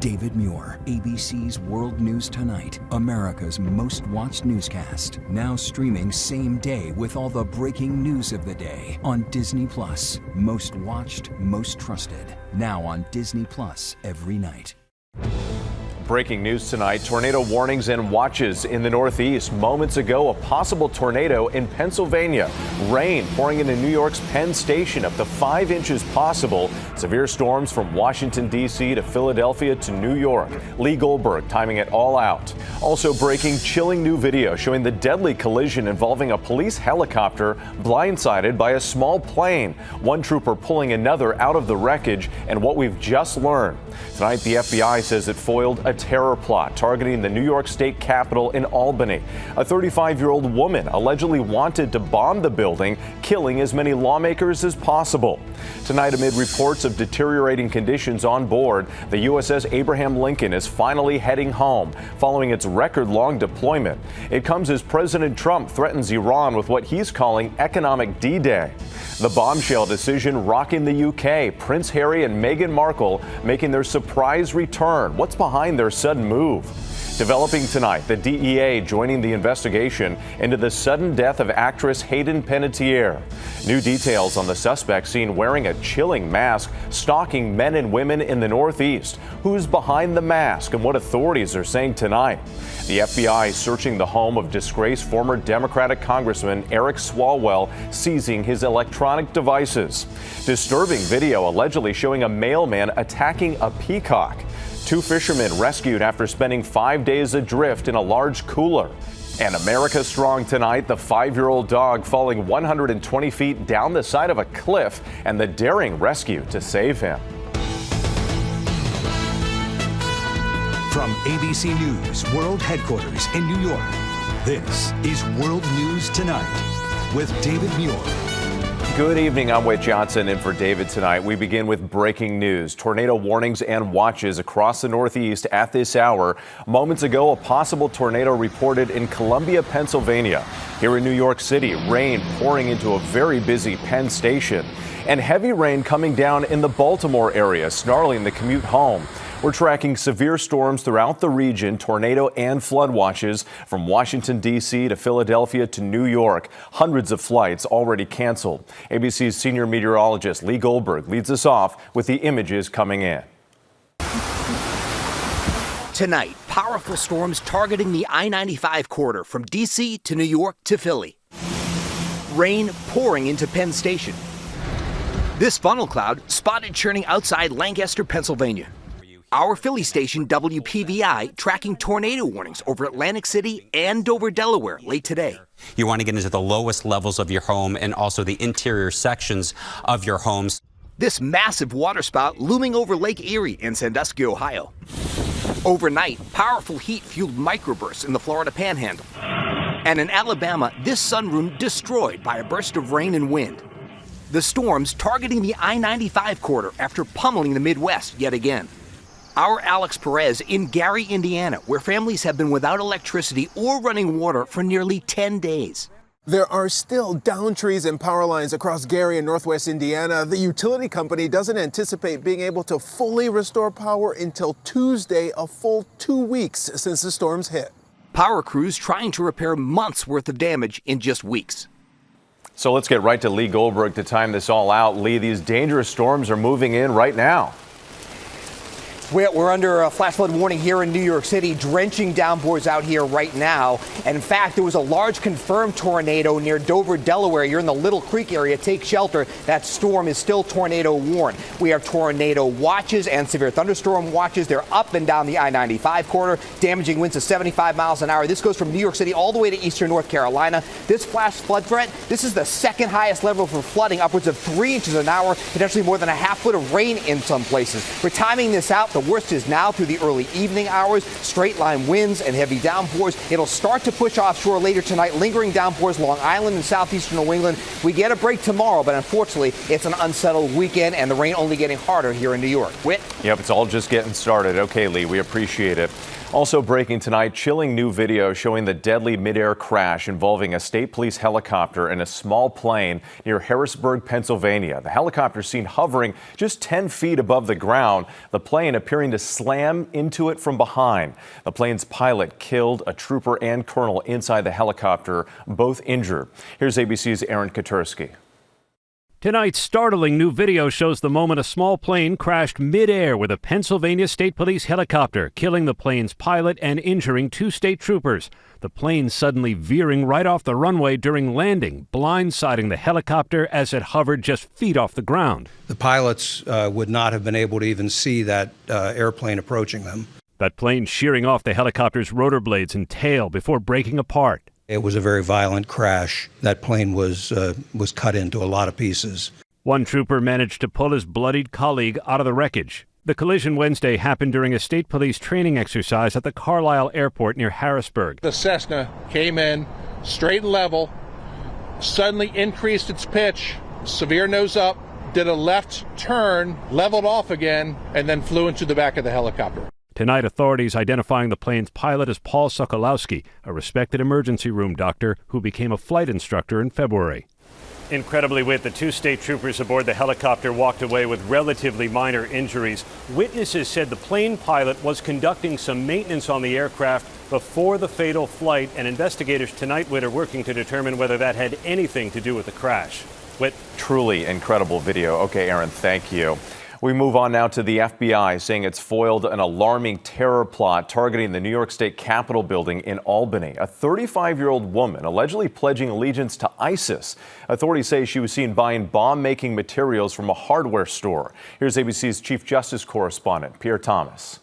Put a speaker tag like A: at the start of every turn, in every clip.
A: David Muir, ABC's World News Tonight, America's most watched newscast. Now streaming same day with all the breaking news of the day on Disney Plus. Most watched, most trusted. Now on Disney Plus every night.
B: Breaking news tonight, tornado warnings and watches in the Northeast. Moments ago, a possible tornado in Pennsylvania. Rain pouring into New York's Penn Station, up to 5 inches possible. Severe storms from Washington, D.C. to Philadelphia to New York. Lee Goldberg timing it all out. Also breaking, chilling new video showing the deadly collision involving a police helicopter blindsided by a small plane. One trooper pulling another out of the wreckage, and what we've just learned. Tonight, the FBI says it foiled a terror plot targeting the New York State Capitol in Albany. A 35-year-old woman allegedly wanted to bomb the building, killing as many lawmakers as possible. Tonight, amid reports of deteriorating conditions on board, the USS Abraham Lincoln is finally heading home following its record-long deployment. It comes as President Trump threatens Iran with what he's calling economic D-Day. The bombshell decision rocking the UK, Prince Harry and Meghan Markle making their surprise return. What's behind their sudden move? Developing tonight, the DEA joining the investigation into the sudden death of actress Hayden Panettiere. New details on the suspect seen wearing a chilling mask, stalking men and women in the Northeast. Who's behind the mask and what authorities are saying tonight? The FBI searching the home of disgraced former Democratic Congressman Eric Swalwell, seizing his electronic devices. Disturbing video allegedly showing a mailman attacking a peacock. 2 fishermen rescued after spending 5 days adrift in a large cooler. And America Strong tonight, the 5-year-old dog falling 120 feet down the side of a cliff and the daring rescue to save him.
A: From ABC News World Headquarters in New York, this is World News Tonight with David Muir.
B: Good evening, I'm Wade Johnson in for David tonight. We begin with breaking news. Tornado warnings and watches across the Northeast at this hour. Moments ago, a possible tornado reported in Columbia, Pennsylvania. Here in New York City, rain pouring into a very busy Penn Station. And heavy rain coming down in the Baltimore area, snarling the commute home. We're tracking severe storms throughout the region, tornado and flood watches from Washington, D.C. to Philadelphia to New York. Hundreds of flights already canceled. ABC's senior meteorologist Lee Goldberg leads us off with the images coming in.
C: Tonight, powerful storms targeting the I-95 corridor from D.C. to New York to Philly. Rain pouring into Penn Station. This funnel cloud spotted churning outside Lancaster, Pennsylvania. Our Philly station, WPVI, tracking tornado warnings over Atlantic City and Dover, Delaware, late today.
D: You want to get into the lowest levels of your home and also the interior sections of your homes.
C: This massive waterspout looming over Lake Erie in Sandusky, Ohio. Overnight, powerful heat fueled microbursts in the Florida Panhandle. And in Alabama, this sunroom destroyed by a burst of rain and wind. The storms targeting the I-95 corridor after pummeling the Midwest yet again. Our Alex Perez in Gary, Indiana, where families have been without electricity or running water for nearly 10 days.
E: There are still downed trees and power lines across Gary and northwest Indiana. The utility company doesn't anticipate being able to fully restore power until Tuesday, a full 2 weeks since the storms hit.
C: Power crews trying to repair months' worth of damage in just weeks.
B: So let's get right to Lee Goldberg to time this all out. Lee, these dangerous storms are moving in right now.
F: We're under a flash flood warning here in New York City, drenching downpours out here right now. And in fact, there was a large confirmed tornado near Dover, Delaware. You're in the Little Creek area. Take shelter. That storm is still tornado warned. We have tornado watches and severe thunderstorm watches. They're up and down the I-95 corridor, damaging winds of 75 miles an hour. This goes from New York City all the way to eastern North Carolina. This flash flood threat, this is the second highest level for flooding, upwards of 3 inches an hour, potentially more than a half foot of rain in some places. We're timing this out. The worst is now through the early evening hours. Straight line winds and heavy downpours. It'll start to push offshore later tonight. Lingering downpours Long Island and southeastern New England. We get a break tomorrow, but unfortunately, it's an unsettled weekend and the rain only getting harder here in New York. Whit?
B: Yep, it's all just getting started. Okay, Lee, we appreciate it. Also breaking tonight, chilling new video showing the deadly midair crash involving a state police helicopter and a small plane near Harrisburg, Pennsylvania. The helicopter seen hovering just 10 feet above the ground. The plane appears appearing to slam into it from behind. The plane's pilot killed a trooper and colonel inside the helicopter, both injured. Here's ABC's Aaron Katursky.
G: Tonight's startling new video shows the moment a small plane crashed mid-air with a Pennsylvania State Police helicopter, killing the plane's pilot and injuring 2 state troopers. The plane suddenly veering right off the runway during landing, blindsiding the helicopter as it hovered just feet off the ground.
H: The pilots would not have been able to even see that airplane approaching them.
G: That plane shearing off the helicopter's rotor blades and tail before breaking apart.
H: It was a very violent crash. That plane was cut into a lot of pieces.
G: One trooper managed to pull his bloodied colleague out of the wreckage. The collision Wednesday happened during a state police training exercise at the Carlisle Airport near Harrisburg.
I: The Cessna came in straight and level, suddenly increased its pitch, severe nose up, did a left turn, leveled off again, and then flew into the back of the helicopter.
G: Tonight, authorities identifying the plane's pilot as Paul Sokolowski, a respected emergency room doctor who became a flight instructor in February. Incredibly, Whit, the 2 state troopers aboard the helicopter walked away with relatively minor injuries. Witnesses said the plane pilot was conducting some maintenance on the aircraft before the fatal flight, and investigators tonight, Whit, are working to determine whether that had anything to do with the crash. Whit.
B: Truly incredible video. Okay, Aaron, thank you. We move on now to the FBI saying it's foiled an alarming terror plot targeting the New York State Capitol building in Albany. A 35-year-old woman allegedly pledging allegiance to ISIS. Authorities say she was seen buying bomb-making materials from a hardware store. Here's ABC's Chief Justice correspondent, Pierre Thomas.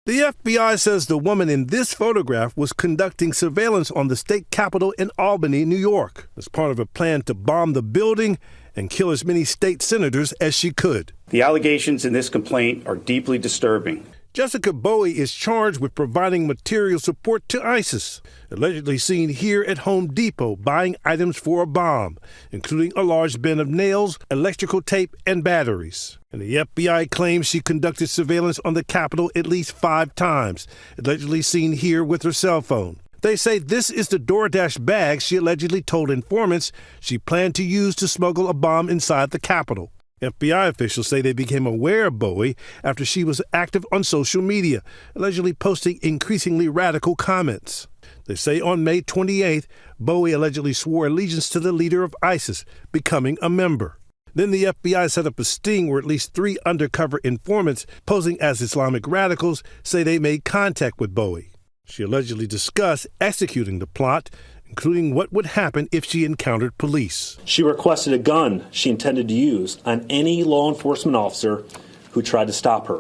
J: The FBI says the woman in this photograph was conducting surveillance on the state capitol in Albany, New York, as part of a plan to bomb the building and kill as many state senators as she could.
K: The allegations in this complaint are deeply disturbing.
J: Jessica Bowie is charged with providing material support to ISIS, allegedly seen here at Home Depot buying items for a bomb, including a large bin of nails, electrical tape, and batteries. And the FBI claims she conducted surveillance on the Capitol at least 5 times, allegedly seen here with her cell phone. They say this is the DoorDash bag she allegedly told informants she planned to use to smuggle a bomb inside the Capitol. FBI officials say they became aware of Bowie after she was active on social media, allegedly posting increasingly radical comments. They say on May 28th, Bowie allegedly swore allegiance to the leader of ISIS, becoming a member. Then the FBI set up a sting where at least 3 undercover informants posing as Islamic radicals say they made contact with Bowie. She allegedly discussed executing the plot, including what would happen if she encountered police.
K: She requested a gun she intended to use on any law enforcement officer who tried to stop her.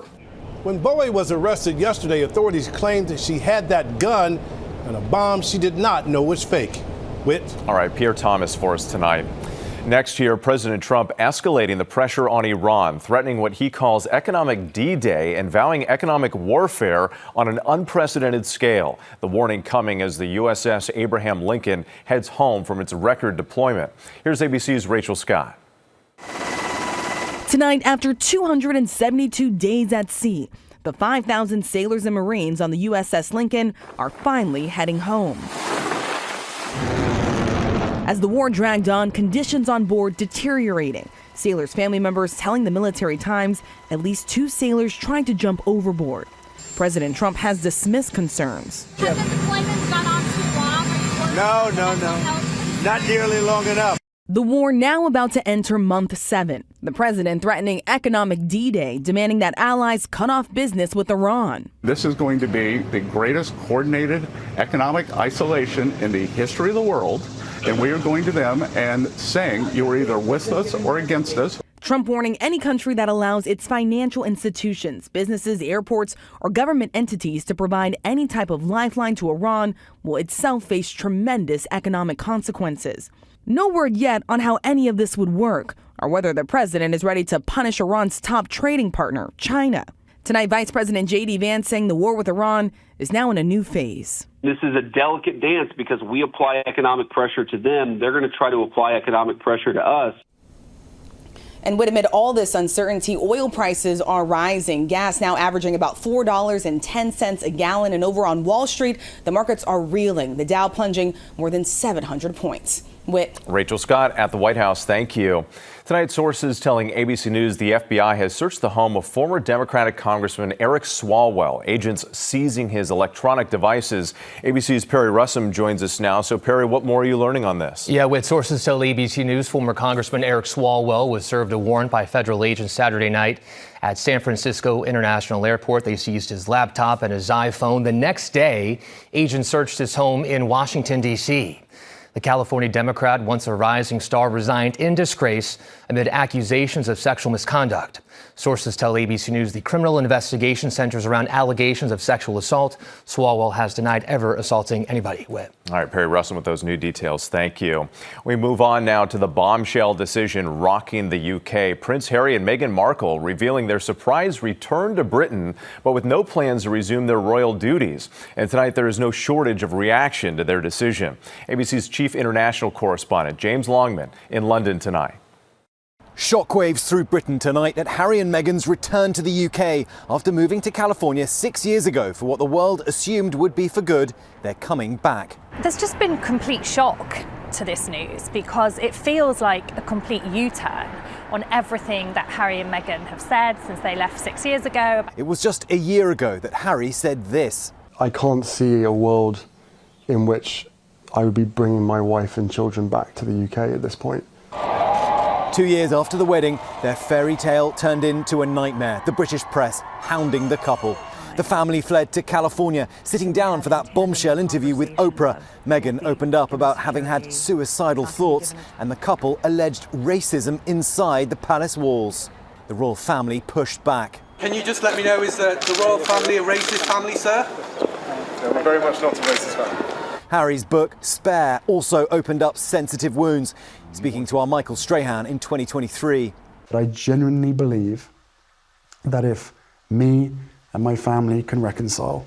J: When Bowie was arrested yesterday, authorities claimed that she had that gun and a bomb she did not know was fake. Whit.
B: All right, Pierre Thomas for us tonight. Next year, President Trump escalating the pressure on Iran, threatening what he calls economic D-Day and vowing economic warfare on an unprecedented scale. The warning coming as the USS Abraham Lincoln heads home from its record deployment. Here's ABC's Rachel Scott.
L: Tonight, after 272 days at sea, the 5,000 sailors and Marines on the USS Lincoln are finally heading home. As the war dragged on, conditions on board deteriorating. Sailors' family members telling the Military Times at least 2 sailors tried to jump overboard. President Trump has dismissed concerns.
M: Has the deployment gone on too long?
N: No. Not nearly long enough.
L: The war now about to enter month 7. The president threatening economic D-Day, demanding that allies cut off business with Iran.
O: This is going to be the greatest coordinated economic isolation in the history of the world. And we are going to them and saying you are either with us or against us.
L: Trump warning any country that allows its financial institutions, businesses, airports, or government entities to provide any type of lifeline to Iran will itself face tremendous economic consequences. No word yet on how any of this would work or whether the president is ready to punish Iran's top trading partner, China. Tonight, Vice President J.D. Vance saying the war with Iran is now in a new phase.
P: This is a delicate dance because we apply economic pressure to them. They're going to try to apply economic pressure to us.
L: And amid all this uncertainty, oil prices are rising. Gas now averaging about $4.10 a gallon. And over on Wall Street, the markets are reeling. The Dow plunging more than 700 points.
B: Rachel Scott at the White House, thank you. Tonight, sources telling ABC News the FBI has searched the home of former Democratic Congressman Eric Swalwell, agents seizing his electronic devices. ABC's Perry Russom joins us now. So, Perry, what more are you learning on this?
Q: Yeah, with sources tell ABC News, former Congressman Eric Swalwell was served a warrant by federal agents Saturday night at San Francisco International Airport. They seized his laptop and his iPhone. The next day, agents searched his home in Washington, D.C. The California Democrat, once a rising star, resigned in disgrace amid accusations of sexual misconduct. Sources tell ABC News the criminal investigation centers around allegations of sexual assault. Swalwell has denied ever assaulting anybody.
B: All right, Perry Russom with those new details. Thank you. We move on now to the bombshell decision rocking the UK. Prince Harry and Meghan Markle revealing their surprise return to Britain, but with no plans to resume their royal duties. And tonight there is no shortage of reaction to their decision. ABC's chief international correspondent James Longman in London tonight.
R: Shockwaves through Britain tonight at Harry and Meghan's return to the UK. After moving to California 6 years ago for what the world assumed would be for good, they're coming back.
S: There's just been complete shock to this news because it feels like a complete U-turn on everything that Harry and Meghan have said since they left 6 years ago.
R: It was just a year ago that Harry said this.
T: I can't see a world in which I would be bringing my wife and children back to the UK at this point.
R: 2 years after the wedding, their fairy tale turned into a nightmare. The British press hounding the couple. The family fled to California, sitting down for that bombshell interview with Oprah. Meghan opened up about having had suicidal thoughts, and the couple alleged racism inside the palace walls. The royal family pushed back.
U: Can you just let me know, is the royal family a racist family, sir?
V: No, we're very much not a racist family.
R: Harry's book, Spare, also opened up sensitive wounds. Speaking to our Michael Strahan in 2023.
T: But I genuinely believe that if me and my family can reconcile,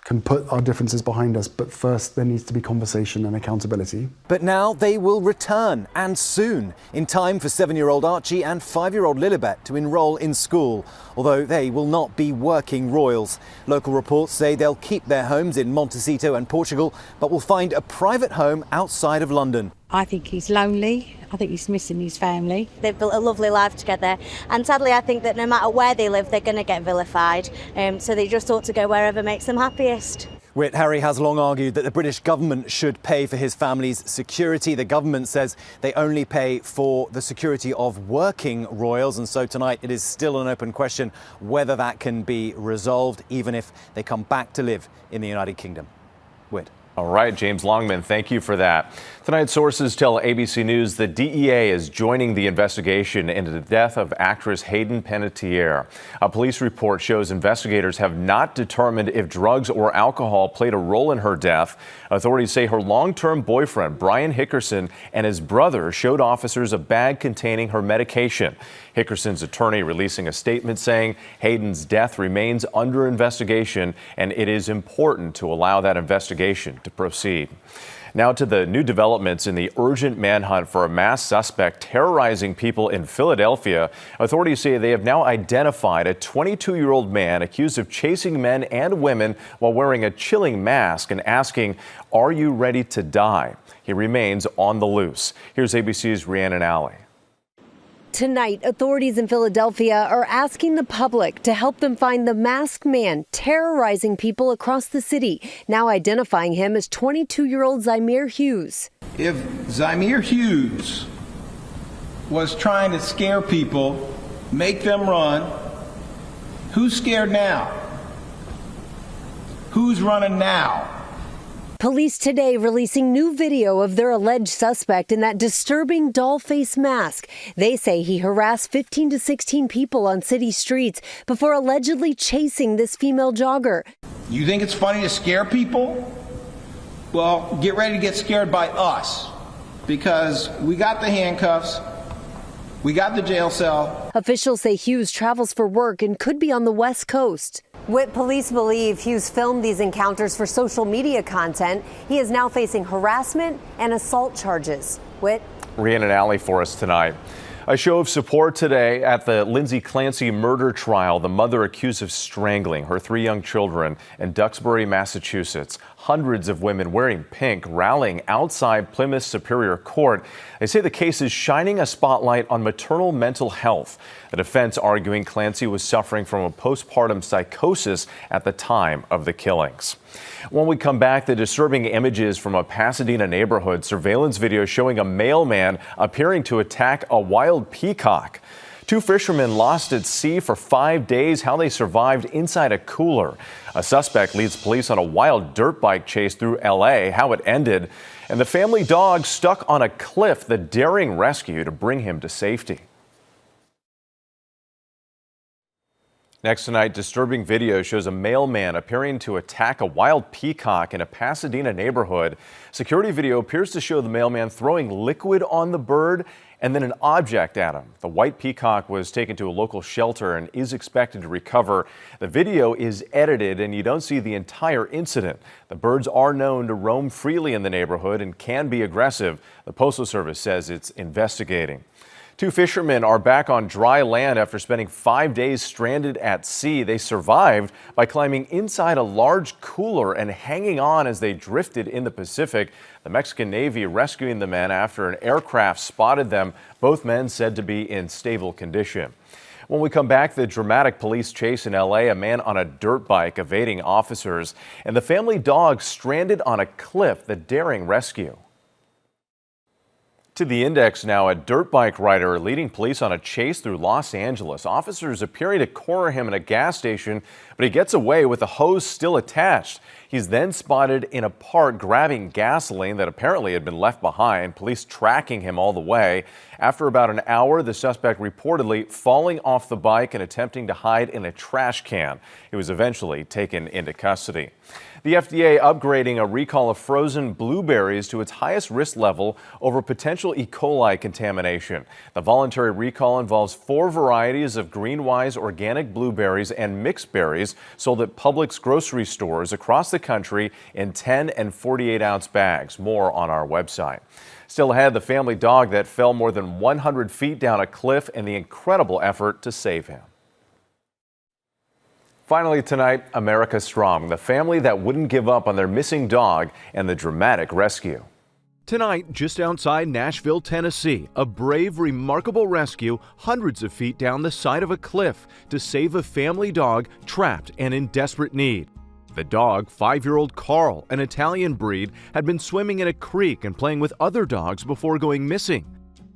T: can put our differences behind us, but first there needs to be conversation and accountability.
R: But now they will return, and soon, in time for 7-year-old Archie and 5-year-old Lilibet to enrol in school, although they will not be working royals. Local reports say they'll keep their homes in Montecito and Portugal, but will find a private home outside of London.
W: I think he's lonely. I think he's missing his family.
X: They've built a lovely life together, and sadly I think that no matter where they live, they're going to get vilified, so they just ought to go wherever makes them happiest.
R: Harry has long argued that the British government should pay for his family's security. The government says they only pay for the security of working royals, and so tonight it is still an open question whether that can be resolved, even if they come back to live in the United Kingdom. Whit.
B: All right, James Longman, thank you for that. Tonight, sources tell ABC News the DEA is joining the investigation into the death of actress Hayden Panettiere. A police report shows investigators have not determined if drugs or alcohol played a role in her death. Authorities say her long-term boyfriend, Brian Hickerson, and his brother showed officers a bag containing her medication. Hickerson's attorney releasing a statement saying Hayden's death remains under investigation, and it is important to allow that investigation to proceed. Now to the new developments in the urgent manhunt for a mass suspect terrorizing people in Philadelphia. Authorities say they have now identified a 22-year-old man accused of chasing men and women while wearing a chilling mask and asking, "Are you ready to die?" He remains on the loose. Here's ABC's Rhiannon Alley.
Y: Tonight, authorities in Philadelphia are asking the public to help them find the masked man terrorizing people across the city, now identifying him as 22-year-old Zymir Hughes.
Z: If Zymir Hughes was trying to scare people, make them run, who's scared now? Who's running now?
Y: Police today releasing new video of their alleged suspect in that disturbing doll face mask. They say he harassed 15 to 16 people on city streets before allegedly chasing this female jogger.
Z: You think it's funny to scare people? Well, get ready to get scared by us, because we got the handcuffs, we got the jail cell.
Y: Officials say Hughes travels for work and could be on the West Coast. Police believe Hughes filmed these encounters for social media content. He is now facing harassment and assault charges.
B: Rhiannon Alley for us tonight. A show of support today at the Lindsay Clancy murder trial. The mother accused of strangling her 3 young children in Duxbury, Massachusetts. Hundreds of women wearing pink rallying outside Plymouth Superior Court. They say the case is shining a spotlight on maternal mental health. The defense arguing Clancy was suffering from a postpartum psychosis at the time of the killings. When we come back, the disturbing images from a Pasadena neighborhood. Surveillance video showing a mailman appearing to attack a wild peacock. 2 fishermen lost at sea for 5 days. How they survived inside a cooler. A suspect leads police on a wild dirt bike chase through L.A. How it ended. And the family dog stuck on a cliff. The daring rescue to bring him to safety. Next tonight, disturbing video shows a mailman appearing to attack a wild peacock in a Pasadena neighborhood. Security video appears to show the mailman throwing liquid on the bird and then an object at him. The white peacock was taken to a local shelter and is expected to recover. The video is edited and you don't see the entire incident. The birds are known to roam freely in the neighborhood and can be aggressive. The Postal Service says it's investigating. 2 fishermen are back on dry land after spending 5 days stranded at sea. They survived by climbing inside a large cooler and hanging on as they drifted in the Pacific. The Mexican Navy rescuing the men after an aircraft spotted them. Both men said to be in stable condition. When we come back, the dramatic police chase in L.A., a man on a dirt bike evading officers, and the family dog stranded on a cliff, the daring rescue. To the index now, a dirt bike rider leading police on a chase through Los Angeles. Officers appearing to corner him at a gas station, but he gets away with the hose still attached. He's then spotted in a park grabbing gasoline that apparently had been left behind. Police tracking him all the way. After about an hour, the suspect reportedly falling off the bike and attempting to hide in a trash can. He was eventually taken into custody. The FDA upgrading a recall of frozen blueberries to its highest risk level over potential E. coli contamination. The voluntary recall involves 4 varieties of Greenwise organic blueberries and mixed berries sold at Publix grocery stores across the country in 10 and 48-ounce bags. More on our website. Still ahead, the family dog that fell more than 100 feet down a cliff and the incredible effort to save him. Finally tonight, America Strong, the family that wouldn't give up on their missing dog and the dramatic rescue.
A: Tonight, just outside Nashville, Tennessee, a brave, remarkable rescue hundreds of feet down the side of a cliff to save a family dog trapped and in desperate need. The dog, 5-year-old Carl, an Italian breed, had been swimming in a creek and playing with other dogs before going missing.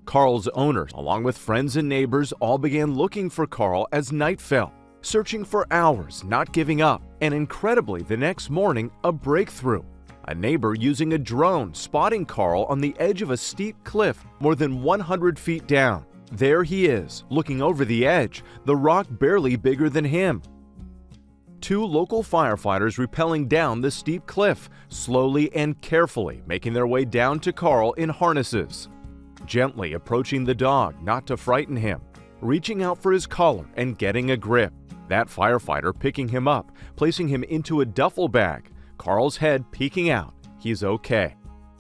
A: Carl's owners, along with friends and neighbors, all began looking for Carl as night fell. Searching for hours, not giving up, and incredibly, the next morning, a breakthrough. A neighbor using a drone spotting Carl on the edge of a steep cliff more than 100 feet down. There he is, looking over the edge, the rock barely bigger than him. 2 local firefighters rappelling down the steep cliff, slowly and carefully making their way down to Carl in harnesses. Gently approaching the dog, not to frighten him. Reaching out for his collar and getting a grip. That firefighter picking him up, placing him into a duffel bag. Carl's head peeking out. He's okay.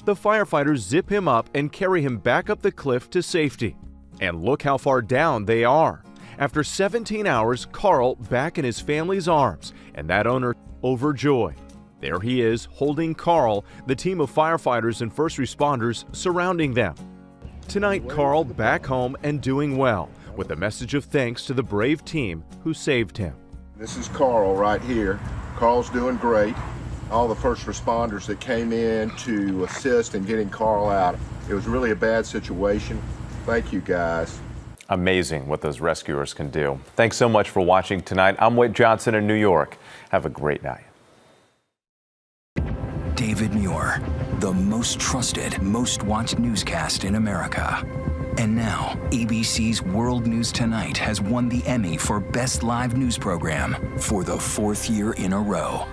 A: The firefighters zip him up and carry him back up the cliff to safety. And look how far down they are. After 17 hours, Carl back in his family's arms, and that owner overjoyed. There he is, holding Carl, the team of firefighters and first responders surrounding them. Tonight, Carl back home and doing well, with a message of thanks to the brave team who saved him.
C: This is Carl right here. Carl's doing great. All the first responders that came in to assist in getting Carl out. It was really a bad situation. Thank you, guys.
B: Amazing what those rescuers can do. Thanks so much for watching tonight. I'm Wade Johnson in New York. Have a great night.
D: David Muir, the most trusted, most watched newscast in America. And now, ABC's World News Tonight has won the Emmy for Best Live News Program for the 4th year in a row.